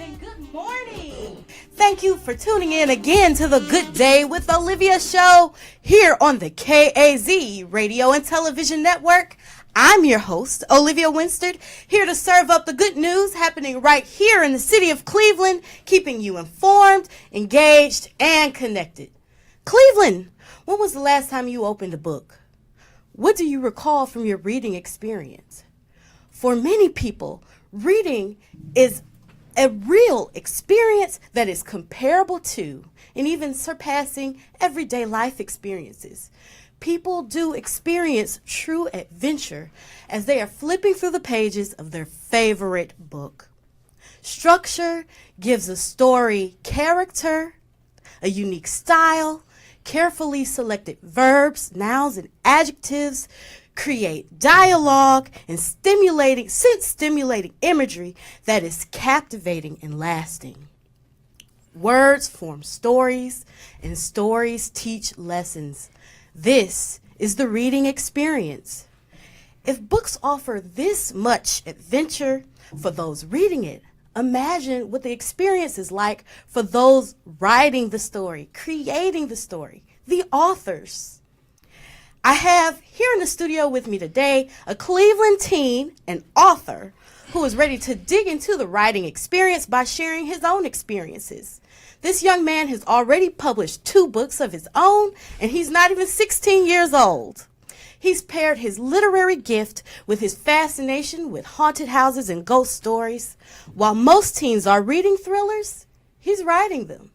and good morning. Thank you for tuning in again to the Good Day with Olivia show here on the KAZ Radio and Television Network. I'm your host, Olivia Winstead, here to serve up the good news happening right here in the city of Cleveland, keeping you informed, engaged, and connected. Cleveland, when was the last time you opened a book? What do you recall from your reading experience? For many people, reading is a real experience that is comparable to and even surpassing everyday life experiences. People do experience true adventure as they are flipping through the pages of their favorite book. Structure gives a story character, a unique style, carefully selected verbs, nouns, and adjectives create dialogue and stimulating imagery that is captivating and lasting. Words form stories, and stories teach lessons. This is the reading experience. If books offer this much adventure for those reading it, imagine what the experience is like for those writing the story, creating the story, the authors. I have here in the studio with me today a Cleveland teen and author who is ready to dig into the writing experience by sharing his own experiences. This young man has already published 2 books of his own, and he's not even 16 years old. He's paired his literary gift with his fascination with haunted houses and ghost stories. While most teens are reading thrillers, he's writing them.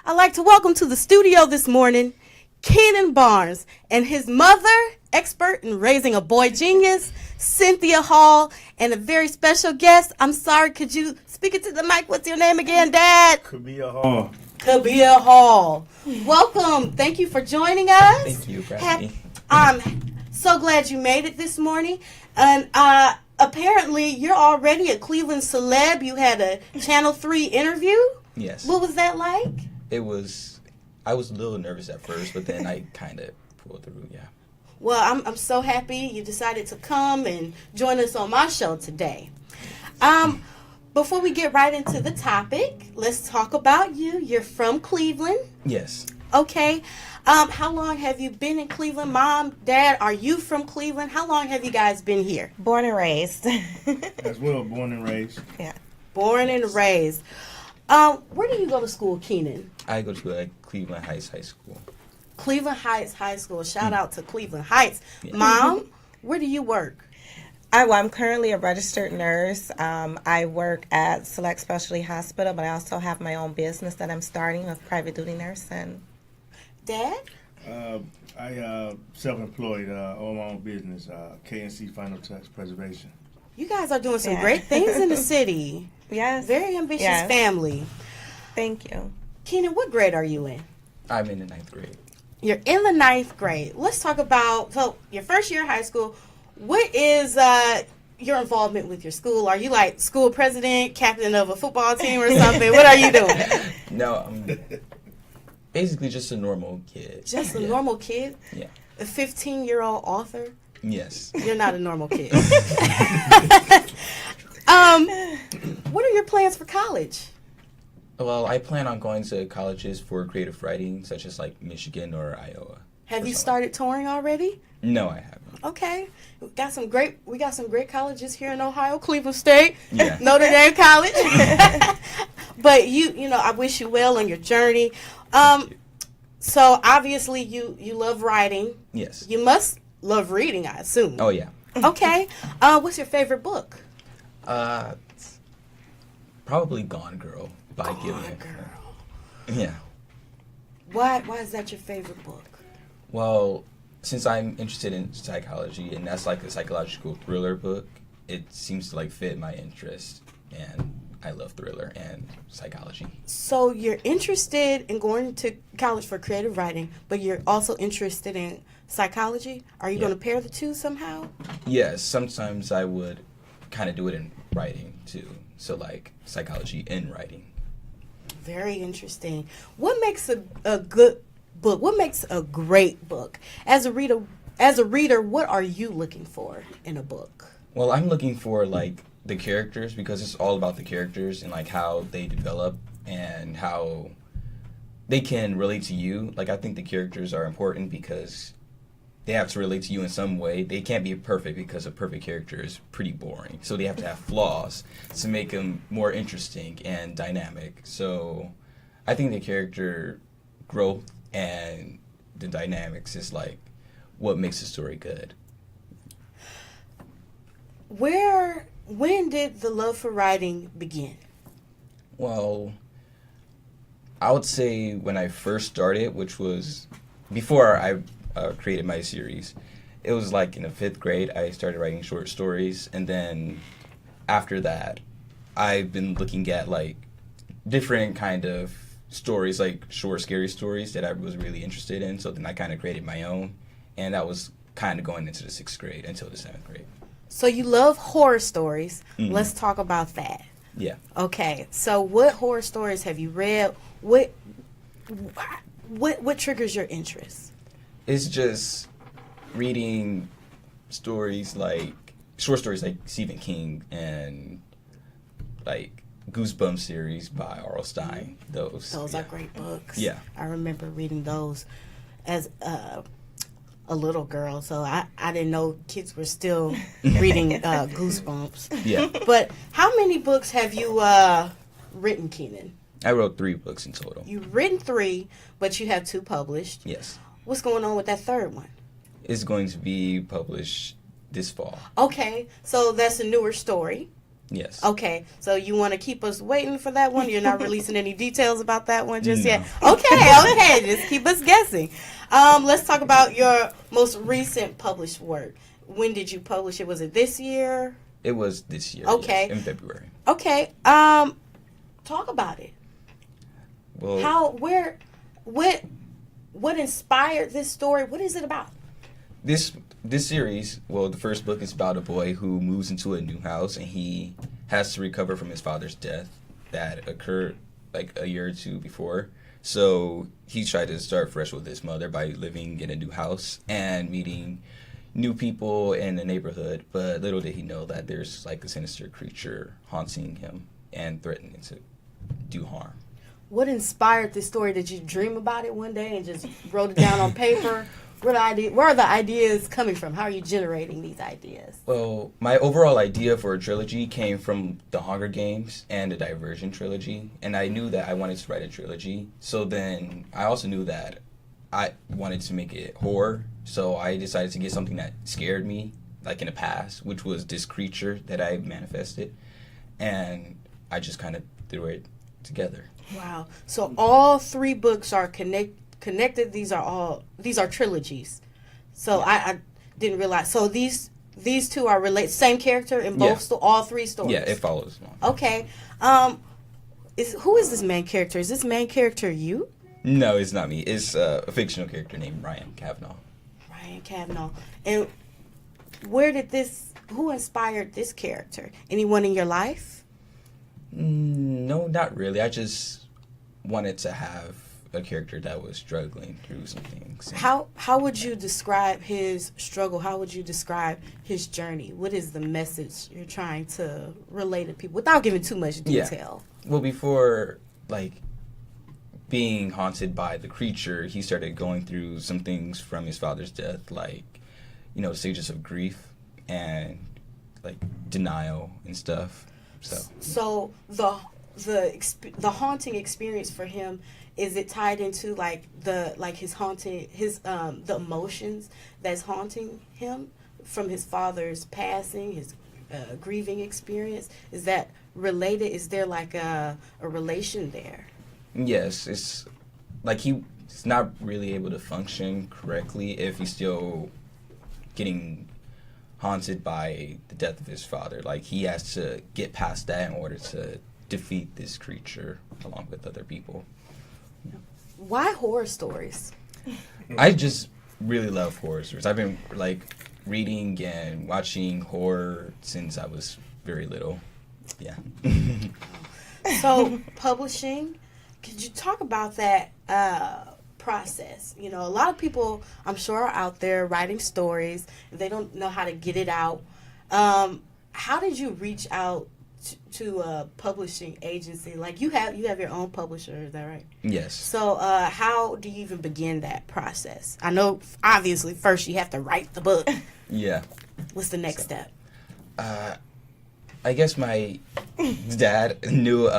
I'd like to welcome to the studio this morning Keenan Barnes and his mother, expert in raising a boy genius, Cynthia Hall, and a very special guest. I'm sorry, could you speak it to the mic? What's your name again, Dad? Kabia Hall. Kabia Hall. Welcome. Thank you for joining us. Thank you for having me. I'm so glad you made it this morning. And apparently, you're already a Cleveland celeb. You had a Channel 3 interview. Yes. What was that like? I was a little nervous at first, but then I kind of pulled through, yeah. Well, I'm so happy you decided to come and join us on my show today. Before we get right into the topic, let's talk about you. You're from Cleveland. Yes. Okay. How long have you been in Cleveland? Mom, Dad, are you from Cleveland? How long have you guys been here? Born and raised. As well, born and raised. Yeah. Born and raised. Where do you go to school, Keenan? I go to Cleveland Heights High School. Cleveland Heights High School. Shout out to Cleveland Heights. Yeah. Mom, where do you work? I'm currently a registered nurse. I work at Select Specialty Hospital, but I also have my own business that I'm starting with private duty nursing. Dad? I self-employed, own my own business, KNC Final Touch Preservation. You guys are doing some great things in the city. Yes. Very ambitious family. Thank you. Keenan, what grade are you in? I'm in the 9th grade. You're in the 9th grade. Let's talk about your first year of high school. What is your involvement with your school? Are you like school president, captain of a football team or something? What are you doing? No, I'm basically just a normal kid. Just a normal kid? Yeah. A 15-year-old author? Yes. You're not a normal kid. What are your plans for college? Well, I plan on going to colleges for creative writing, such as like Michigan or Iowa. Have you started touring already? No, I haven't. Okay. We got some great colleges here in Ohio, Cleveland State, Yeah. Notre Dame College. But you know, I wish you well on your journey. So obviously you love writing. Yes. You must love reading, I assume. Oh, yeah. Okay. What's your favorite book? Probably Gone Girl by Gillian. Girl. Yeah. Why is that your favorite book? Well, since I'm interested in psychology, and that's like a psychological thriller book, it seems to like fit my interest, and I love thriller and psychology. So you're interested in going to college for creative writing, but you're also interested in psychology? Are you going to pair the two somehow? Yes, sometimes I would kind of do it in writing too. So like psychology in writing. Very interesting. What makes a good book? What makes a great book? As a reader, what are you looking for in a book? Well, I'm looking for like the characters, because it's all about the characters and like how they develop and how they can relate to you. Like, I think the characters are important because they have to relate to you in some way. They can't be perfect because a perfect character is pretty boring. So they have to have flaws to make them more interesting and dynamic. So I think the character growth and the dynamics is like what makes the story good. When did the love for writing begin? Well, I would say when I first started, which was before I created my series, it was like in the 5th grade, I started writing short stories. And then after that, I've been looking at like different kind of stories, like short, scary stories that I was really interested in. So then I kind of created my own. And that was kind of going into the 6th grade until the 7th grade. So you love horror stories. Mhm. Let's talk about that. Yeah. Okay. So what horror stories have you read? What triggers your interest? It's just reading stories like short stories like Stephen King and like Goosebumps series by R.L. Stein. Those Those are great books. Yeah. I remember reading those as a little girl, so I didn't know kids were still reading Goosebumps. Yeah. But how many books have you written, Keenan? I wrote 3 books in total. You've written 3, but you have 2 published. Yes. What's going on with that 3rd one? It's going to be published this fall. Okay, so that's a newer story. Yes. Okay, so you want to keep us waiting for that one? You're not releasing any details about that one just No. yet? Okay, just keep us guessing. Let's talk about your most recent published work. When did you publish it? Was it this year? It was this year. Okay. Yes, in February. Okay, talk about it. Well, What inspired this story? What is it about? this series, well, the first book is about a boy who moves into a new house and he has to recover from his father's death that occurred like a year or 2 before. So he tried to start fresh with his mother by living in a new house and meeting new people in the neighborhood. But little did he know that there's like a sinister creature haunting him and threatening to do harm. What inspired this story? Did you dream about it one day and just wrote it down on paper? Where are the ideas coming from? How are you generating these ideas? Well, my overall idea for a trilogy came from the Hunger Games and the Divergent trilogy, and I knew that I wanted to write a trilogy. So then I also knew that I wanted to make it horror, so I decided to get something that scared me, like in the past, which was this creature that I manifested, and I just kind of threw it together. Wow. So all 3 books are connected. These are trilogies. So I didn't realize. So these 2 are related. Same character in both all 3 stories. Yeah, it follows along. Okay. Who is this main character? Is this main character you? No, it's not me. It's a fictional character named Ryan Kavanaugh. Ryan Kavanaugh. And who inspired this character? Anyone in your life? No, not really. I just wanted to have a character that was struggling through some things. How would you describe his struggle? How would you describe his journey? What is the message you're trying to relate to people without giving too much detail? Yeah. Well, before like being haunted by the creature, he started going through some things from his father's death, like the stages of grief and like denial and stuff. So the haunting experience for him, is it tied into the emotions that's haunting him from his father's passing, his grieving experience? Is that related? Is there like a relation there? Yes, it's like he's not really able to function correctly if he's still getting haunted by the death of his father. Like, he has to get past that in order to defeat this creature along with other people. Why horror stories? I just really love horror stories. I've been like reading and watching horror since I was very little. Yeah. So publishing, could you talk about that process? A lot of people, I'm sure, are out there writing stories. They don't know how to get it out. how did you reach out to a publishing agency? Like you have your own publisher, is that right? Yes. So how do you even begin that process? I know obviously first you have to write the book. Yeah. What's the next step? I guess my dad knew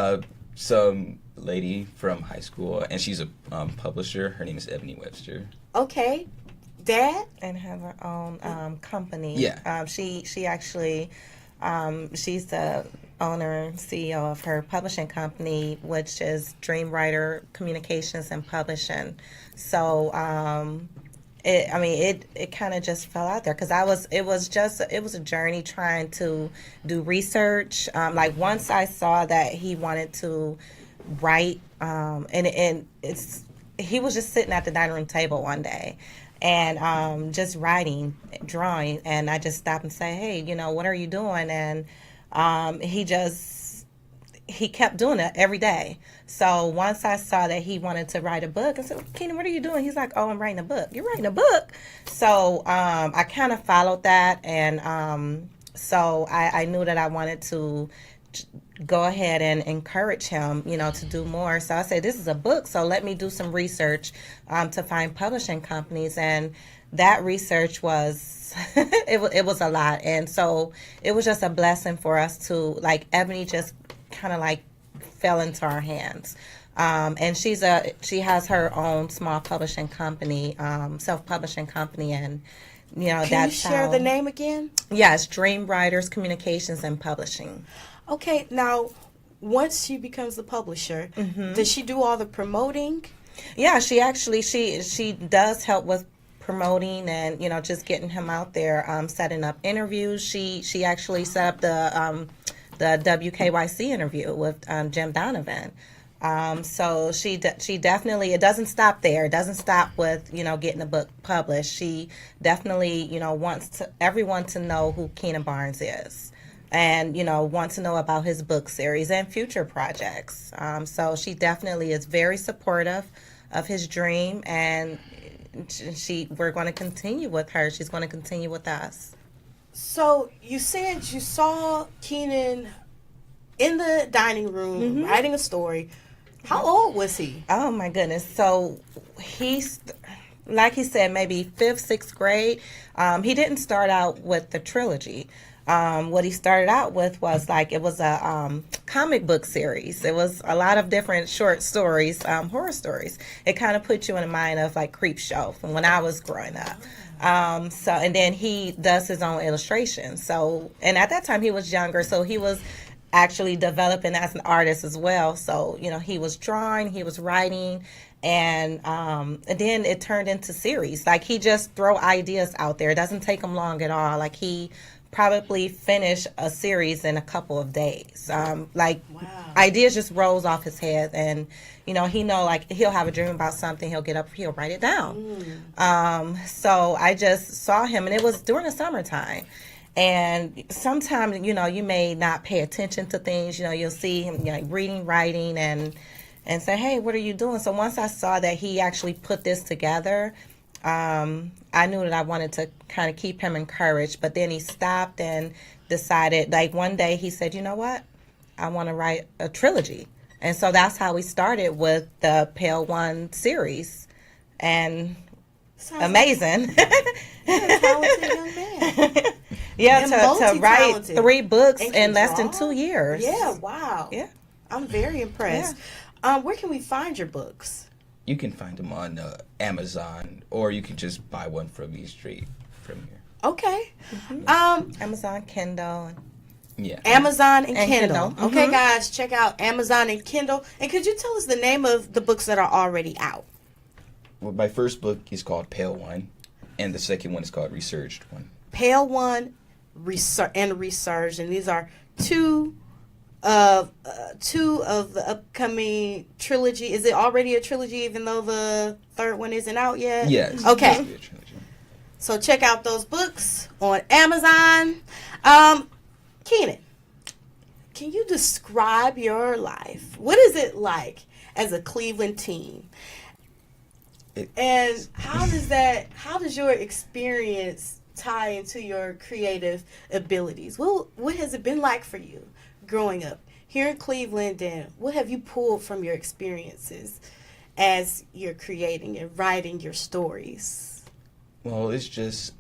some lady from high school, and she's a publisher. Her name is Ebony Webster. Okay. Dad? And have her own company. Yeah. She actually, she's the owner and CEO of her publishing company, which is Dream Writer Communications and Publishing. So, it kind of just fell out there because it was a journey trying to do research. Like once I saw that he wanted to write, he was just sitting at the dining room table one day and just writing, drawing, and I just stopped and say, hey, what are you doing? And he kept doing it every day. So once I saw that he wanted to write a book, I said, Keenan, what are you doing? He's like, oh, I'm writing a book. You're writing a book? So I kind of followed that, and so I knew that I wanted to go ahead and encourage him, to do more. So I said, this is a book, so let me do some research to find publishing companies. And that research was, it was a lot. And so it was just a blessing for us to, like, Ebony just kind of like fell into our hands. And she has her own small publishing company, self-publishing company, and Can that's you share the name again? Yes, Dream Writers Communications and Publishing. Okay, now once she becomes the publisher, does she do all the promoting? Yeah, she actually she does help with promoting and just getting him out there, setting up interviews. She actually set up the WKYC interview with Jim Donovan. So she definitely, it doesn't stop there. It doesn't stop with, getting the book published. She definitely, wants everyone to know who Keenan Barnes is and, wants to know about his book series and future projects. So she definitely is very supportive of his dream, and we're going to continue with her. She's going to continue with us. So you said you saw Keenan in the dining room writing a story. How old was he? Oh my goodness! So he's, like he said, maybe 5th, 6th grade. He didn't start out with the trilogy. What he started out with was it was a comic book series. It was a lot of different short stories, horror stories. It kind of put you in the mind of like Creepshow from when I was growing up. And then he does his own illustrations. So, and at that time he was younger, so he was actually developing as an artist as well. So, he was drawing, he was writing, and then it turned into series. Like he just throw ideas out there. It doesn't take him long at all. Like he probably finish a series in a couple of days. Wow. Ideas just rolls off his head, and he'll have a dream about something, he'll get up, he'll write it down. So I just saw him, and it was during the summertime. And sometimes, you may not pay attention to things. You'll see him reading, writing, and say, hey, what are you doing? So once I saw that he actually put this together, I knew that I wanted to kind of keep him encouraged. But then he stopped and decided, one day he said, you know what? I want to write a trilogy. And so that's how we started with the Pale One series. And sounds amazing. Like talented young man. Yeah, to write 3 books in less than 2 years. Yeah, wow. Yeah. I'm very impressed. Yeah. Where can we find your books? You can find them on Amazon, or you can just buy one from me straight from here. Okay. Amazon, Kindle. Yeah. Amazon and Kindle. Kindle. Okay, guys, check out Amazon and Kindle. And could you tell us the name of the books that are already out? Well, my first book is called Pale One, and the second one is called Resurged One. Pale One and Resurged, and these are two of the upcoming trilogy. Is it already a trilogy, even though the third one isn't out yet? Yes. Okay. So check out those books on Amazon. Keenan, can you describe your life? What is it like as a Cleveland teen? And how does your experience tie into your creative abilities. What has it been like for you growing up here in Cleveland, and what have you pulled from your experiences as you're creating and writing your stories? Well, it's just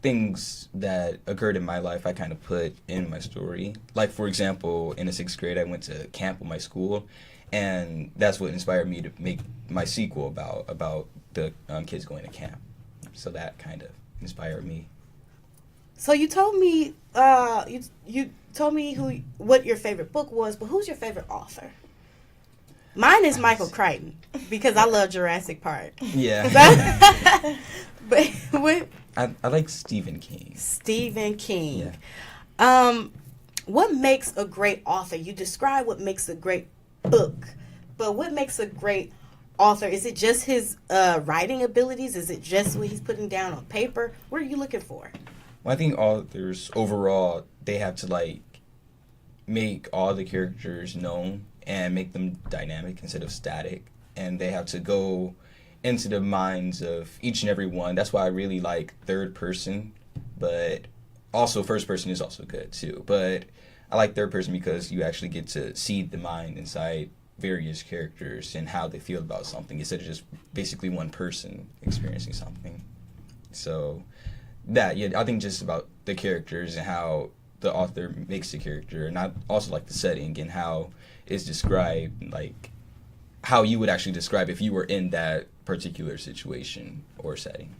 things that occurred in my life I kind of put in my story. Like, for example, in the 6th grade, I went to camp with my school, and that's what inspired me to make my sequel about the kids going to camp. So that kind of inspired me. So you told me you told me what your favorite book was, but who's your favorite author? Mine is Michael Crichton because I love Jurassic Park. Yeah. But what? I like Stephen King. Stephen King. Yeah. What makes a great author? You describe what makes a great book, but what makes a great author? Is it just his writing abilities? Is it just what he's putting down on paper? What are you looking for? Well, I think authors overall, they have to like make all the characters known and make them dynamic instead of static, and they have to go into the minds of each and every one. That's why I really like third person, but also first person is also good too. But I like third person because you actually get to see the mind inside various characters and how they feel about something instead of just basically one person experiencing something. So that, yeah, I think just about the characters and how the author makes the character, and I also like the setting and how it's described, like how you would actually describe if you were in that particular situation or setting.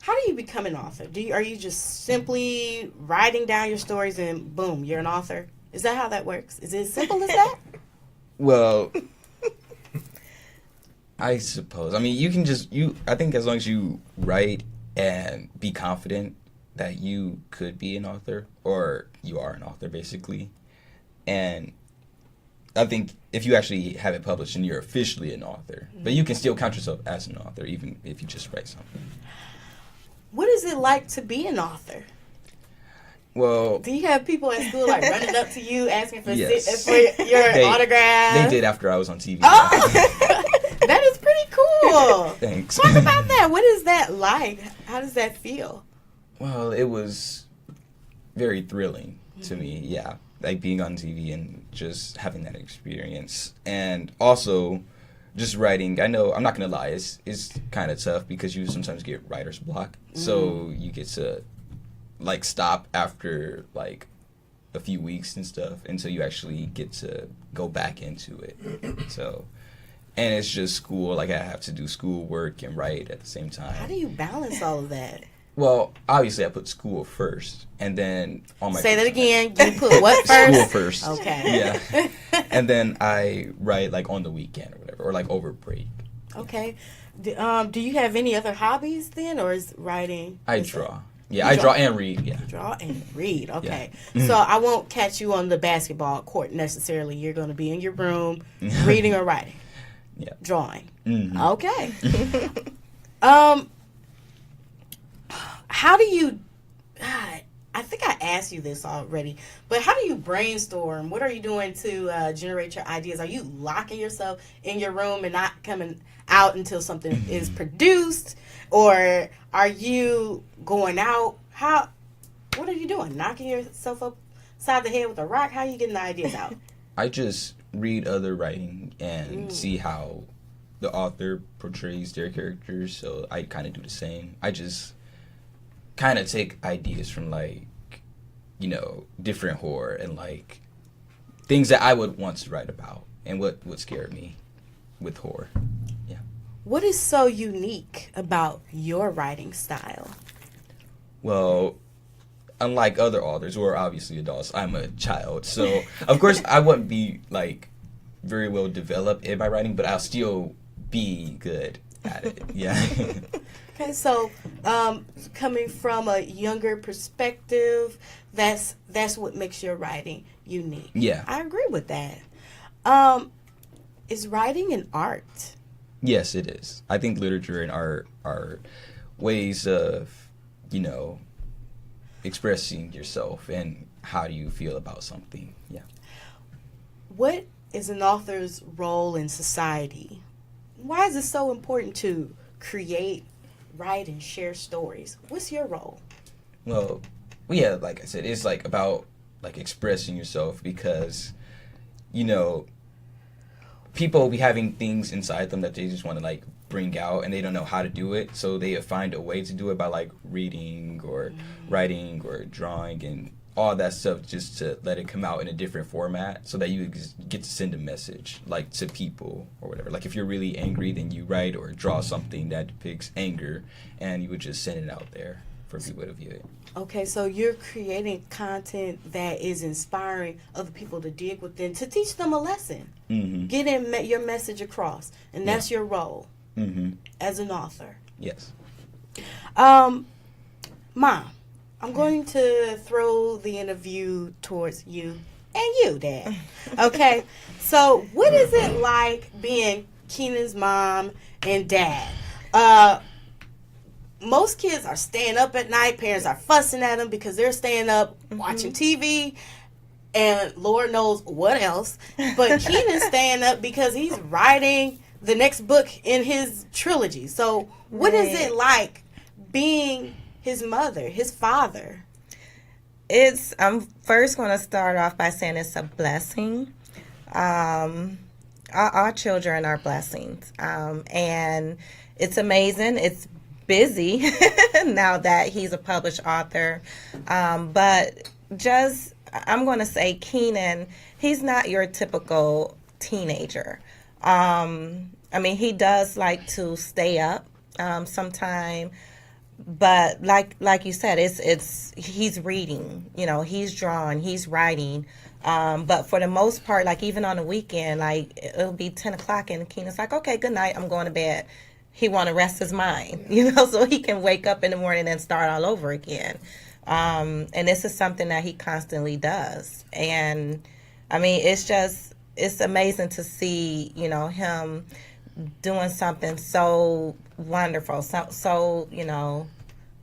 How do you become an author? Are you just simply writing down your stories and boom, you're an author? Is that how that works? Is it as simple as that? Well, I suppose. I mean, you can just, I think as long as you write and be confident that you could be an author, or you are an author basically, and I think if you actually have it published, then you're officially an author. But you can still count yourself as an author even if you just write something. What is it like to be an author? Well, do you have people at school like running up to you asking for, yes. for your autograph? They did after I was on TV. Oh, that is pretty cool. Thanks. Talk about that. What is that like? How does that feel? Well, it was very thrilling to me, yeah. Like being on TV and just having that experience. And also just writing, I know, I'm not going to lie, it's kind of tough because you sometimes get writer's block. So you get to like stop after like a few weeks and stuff until you actually get to go back into it. So, and it's just school, like I have to do school work and write at the same time. How do you balance all of that? Well, obviously I put school first, and then on my Say that again. You put what first? School first. Okay. Yeah. And then I write like on the weekend or whatever, or like over break. Okay. Do you have any other hobbies then, or is writing? I draw. Yeah, I draw and read. Yeah. Draw and read. Okay. Yeah. So I won't catch you on the basketball court necessarily. You're going to be in your room reading or writing. Yeah. Drawing. Mm-hmm. Okay. How do you, I think I asked you this already, but how do you brainstorm? What are you doing to generate your ideas? Are you locking yourself in your room and not coming out until something is produced? Or are you going out? What are you doing? Knocking yourself upside the head with a rock? How are you getting the ideas out? I just read other writing and see how the author portrays their characters, so I kind of do the same. I just kind of take ideas from like, different horror and like things that I would want to write about and what would scare me with horror. Yeah. What is so unique about your writing style? Well, unlike other authors who are obviously adults, I'm a child, so of course I wouldn't be like very well developed in my writing, but I'll still be good at it. Yeah. Okay, so coming from a younger perspective, that's what makes your writing unique. Yeah. I agree with that. Is writing an art? Yes, it is. I think literature and art are ways of, expressing yourself and how do you feel about something. Yeah. What is an author's role in society? Why is it so important to create, write, and share stories. What's your role? Well, yeah, like I said, it's like about like expressing yourself because, you know, people be having things inside them that they just want to like bring out and they don't know how to do it, so they find a way to do it by like reading or writing or drawing and all that stuff, just to let it come out in a different format so that you get to send a message like to people or whatever. Like if you're really angry, then you write or draw something that depicts anger and you would just send it out there for people to view it. Okay, so you're creating content that is inspiring other people to dig within, to teach them a lesson. Mm-hmm. Getting your message across, and that's your role as an author. Yes. Mom, I'm going to throw the interview towards you and you, Dad. Okay, so what is it like being Keenan's mom and dad? Most kids are staying up at night. Parents are fussing at them because they're staying up watching TV and Lord knows what else. But Keenan's staying up because he's writing the next book in his trilogy. So what is it like being his mother, his father? I'm first going to start off by saying it's a blessing. Our children are blessings. And it's amazing. It's busy now that he's a published author. But just, I'm going to say Keenan, he's not your typical teenager. I mean, he does like to stay up sometime, but like you said, it's he's reading, you know, he's drawing, he's writing. But for the most part, like even on the weekend, like it'll be 10 o'clock and Keenan's like, okay, good night, I'm going to bed. He want to rest his mind, you know, so he can wake up in the morning and start all over again. And this is something that he constantly does. And I mean, it's amazing to see, you know, him doing something so wonderful, so you know,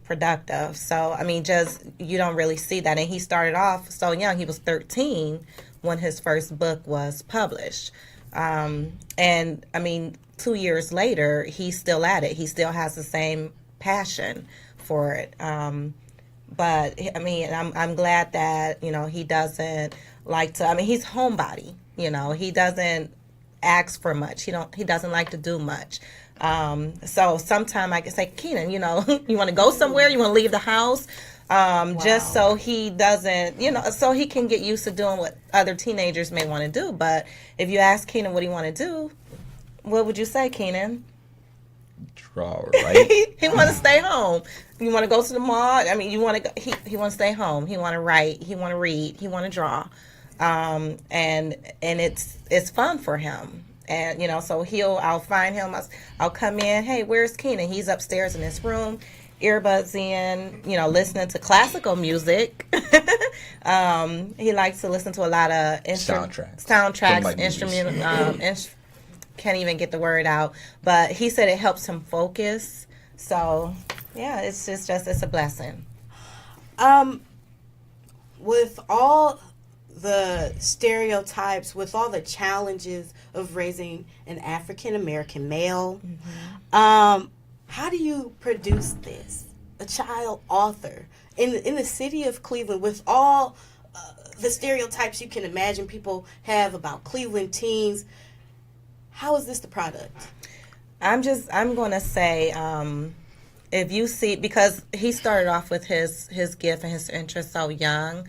productive. So I mean, just you don't really see that. And he started off so young. He was 13 when his first book was published. And I mean, 2 years later, he's still at it. He still has the same passion for it. But I mean, I'm glad that, you know, he doesn't like to. I mean, he's homebody. You know, he doesn't ask for much. He doesn't like to do much. So sometime I can say, Keenan, you know, you want to go somewhere? You want to leave the house? Just so he doesn't, you know, so he can get used to doing what other teenagers may want to do. But if you ask Keenan what he want to do, what would you say, Keenan? Draw, right? He want to stay home. You want to go to the mall? I mean, you want to go, he want to stay home. He want to write. He want to read. He want to draw. And it's fun for him. And, you know, so I'll find him. I'll come in. Hey, where's Keenan? He's upstairs in his room, earbuds in, you know, listening to classical music. He likes to listen to a lot of soundtracks, instrumental, can't even get the word out. But he said it helps him focus. So, yeah, it's a blessing. With all the stereotypes, with all the challenges of raising an African American male, how do you produce this? A child author in the city of Cleveland, with all the stereotypes you can imagine people have about Cleveland teens. How is this the product? I'm going to say, if you see, because he started off with his gift and his interest so young,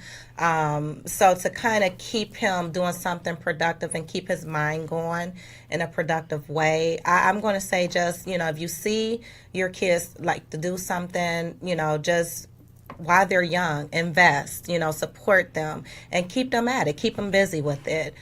so to kind of keep him doing something productive and keep his mind going in a productive way, I'm going to say just, you know, if you see your kids like to do something, you know, just while they're young, invest, you know, support them and keep them at it, keep them busy with it.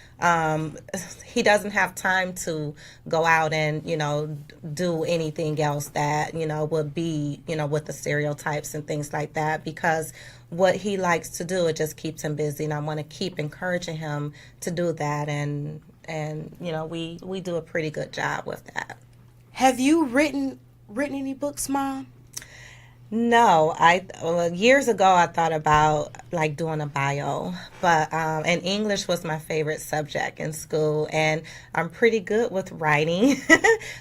He doesn't have time to go out and, you know, do anything else that, you know, would be, you know, with the stereotypes and things like that, because what he likes to do, it just keeps him busy. And I want to keep encouraging him to do that. And you know, we do a pretty good job with that. Have you written any books, Mom? No, years ago I thought about like doing a bio, but and English was my favorite subject in school, and I'm pretty good with writing,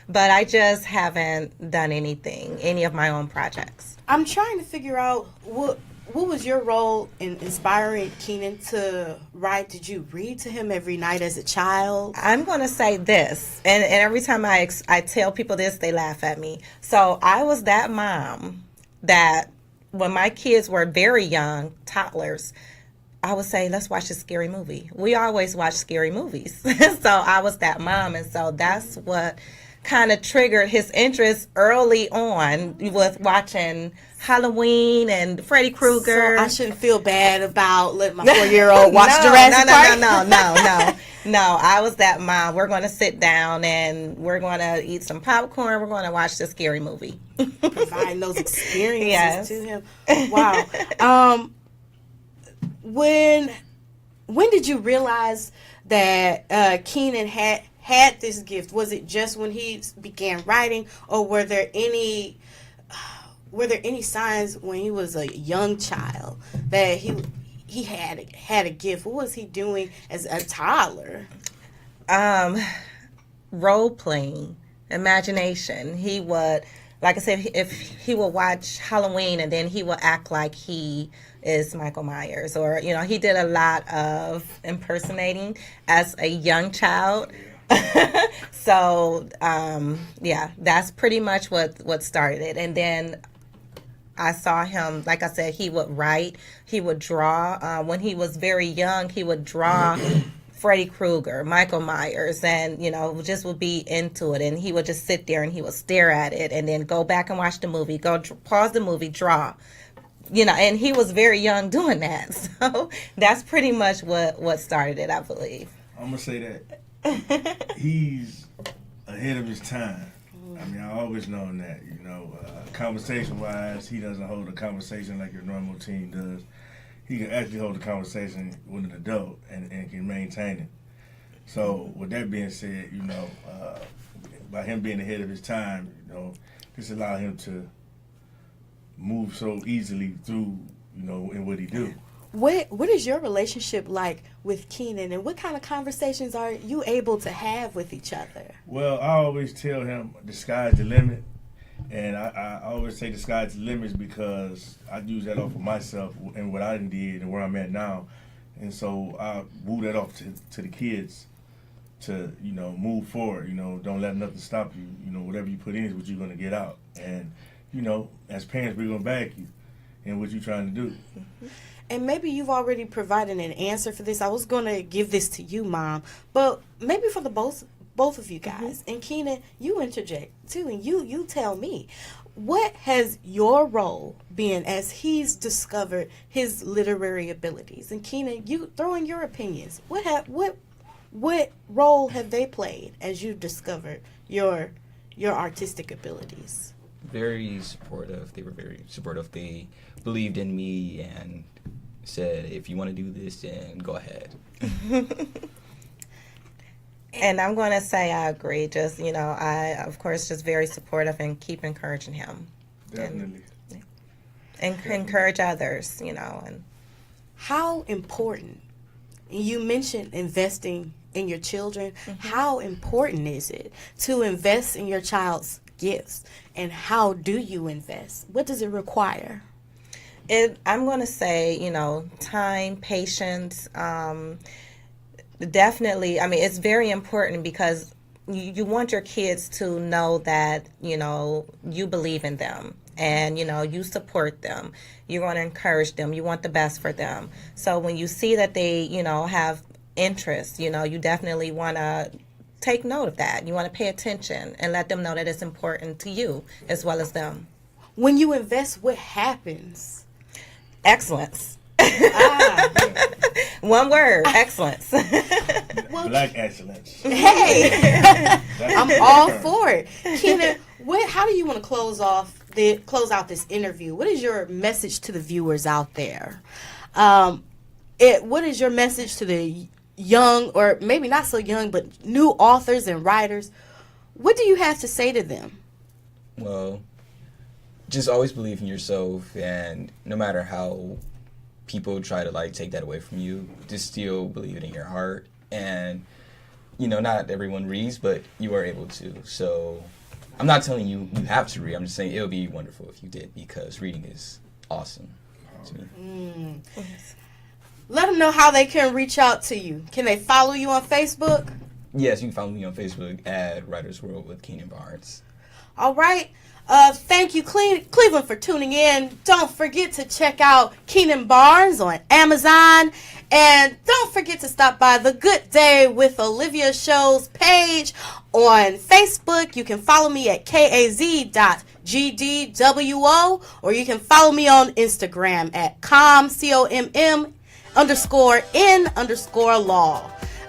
but I just haven't done any of my own projects. I'm trying to figure out what was your role in inspiring Keenan to write? Did you read to him every night as a child? I'm going to say this, and every time I tell people this, they laugh at me. So I was that mom that when my kids were very young, toddlers, I would say, let's watch a scary movie. We always watch scary movies. So I was that mom, and so that's what kind of triggered his interest early on with watching Halloween and Freddy Krueger. So I shouldn't feel bad about letting my 4-year-old watch Jurassic Park? No. I was that mom. We're going to sit down and we're going to eat some popcorn. We're going to watch the scary movie. Providing those experiences Yes. to him. Wow. When did you realize that Keenan had this gift? Was it just when he began writing, or were there any signs when he was a young child that he had a gift? What was he doing as a toddler? Role playing, imagination. He would, like I said, if he would watch Halloween and then he would act like he is Michael Myers, or he did a lot of impersonating as a young child. So yeah, that's pretty much what started it. And then I saw him, like I said, he would write, he would draw. When he was very young, he would draw Freddy Krueger, Michael Myers, and just would be into it. And he would just sit there and he would stare at it, and then go back and watch the movie, pause the movie, draw. And he was very young doing that. So that's pretty much what started it, I believe. I'm gonna say that he's ahead of his time. I mean, I always known that. Conversation-wise, he doesn't hold a conversation like your normal teen does. He can actually hold a conversation with an adult and can maintain it. So, with that being said, by him being ahead of his time, this allowed him to move so easily through, in what he do. What is your relationship like with Keenan, and what kind of conversations are you able to have with each other? Well, I always tell him the sky's the limit, and I always say the sky's the limit because I use that off of myself and what I did and where I'm at now, and so I woo that off to the kids to move forward. Don't let nothing stop you. Whatever you put in is what you're gonna get out, and as parents we're gonna back you in what you're trying to do. Mm-hmm. And maybe you've already provided an answer for this. I was going to give this to you, Mom, but maybe for the both of you guys. Mm-hmm. And Keenan, you interject too, and you tell me, what has your role been as he's discovered his literary abilities? And Keenan, you throw in your opinions. What role have they played as you discovered your artistic abilities? Very supportive. They were very supportive. They believed in me and said, if you want to do this, then go ahead. And I'm going to say I agree. Just, I, of course, just very supportive and keep encouraging him. Definitely. And encourage others, and how important, you mentioned investing in your children. Mm-hmm. How important is it to invest in your child's gifts, and how do you invest? What does it require? I'm going to say, time, patience, definitely. I mean, it's very important because you want your kids to know that, you believe in them and, you support them. You want to encourage them. You want the best for them. So when you see that they, have interest, you definitely want to take note of that. You want to pay attention and let them know that it's important to you as well as them. When you invest, what happens? Excellence. One word, excellence. Black excellence. Hey, I'm all for it. Keenan, how do you want to close out this interview? What is your message to the viewers out there? What is your message to the young, or maybe not so young, but new authors and writers? What do you have to say to them? Well, just always believe in yourself, and no matter how people try to like take that away from you, just still believe it in your heart. And not everyone reads, but you are able to. So I'm not telling you you have to read. I'm just saying it would be wonderful if you did, because reading is awesome to me. Let them know how they can reach out to you. Can they follow you on Facebook? Yes, you can follow me on Facebook at Writer's World with Keenan Barnes. All right. Thank you, Cleveland, for tuning in. Don't forget to check out Keenan Barnes on Amazon. And don't forget to stop by the Good Day with Olivia Show's page on Facebook. You can follow me at kaz.gdwo, or you can follow me on Instagram at COMM_N_law.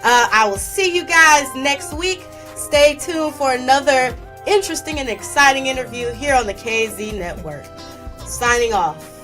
I will see you guys next week. Stay tuned for another interesting and exciting interview here on the KZ Network. Signing off.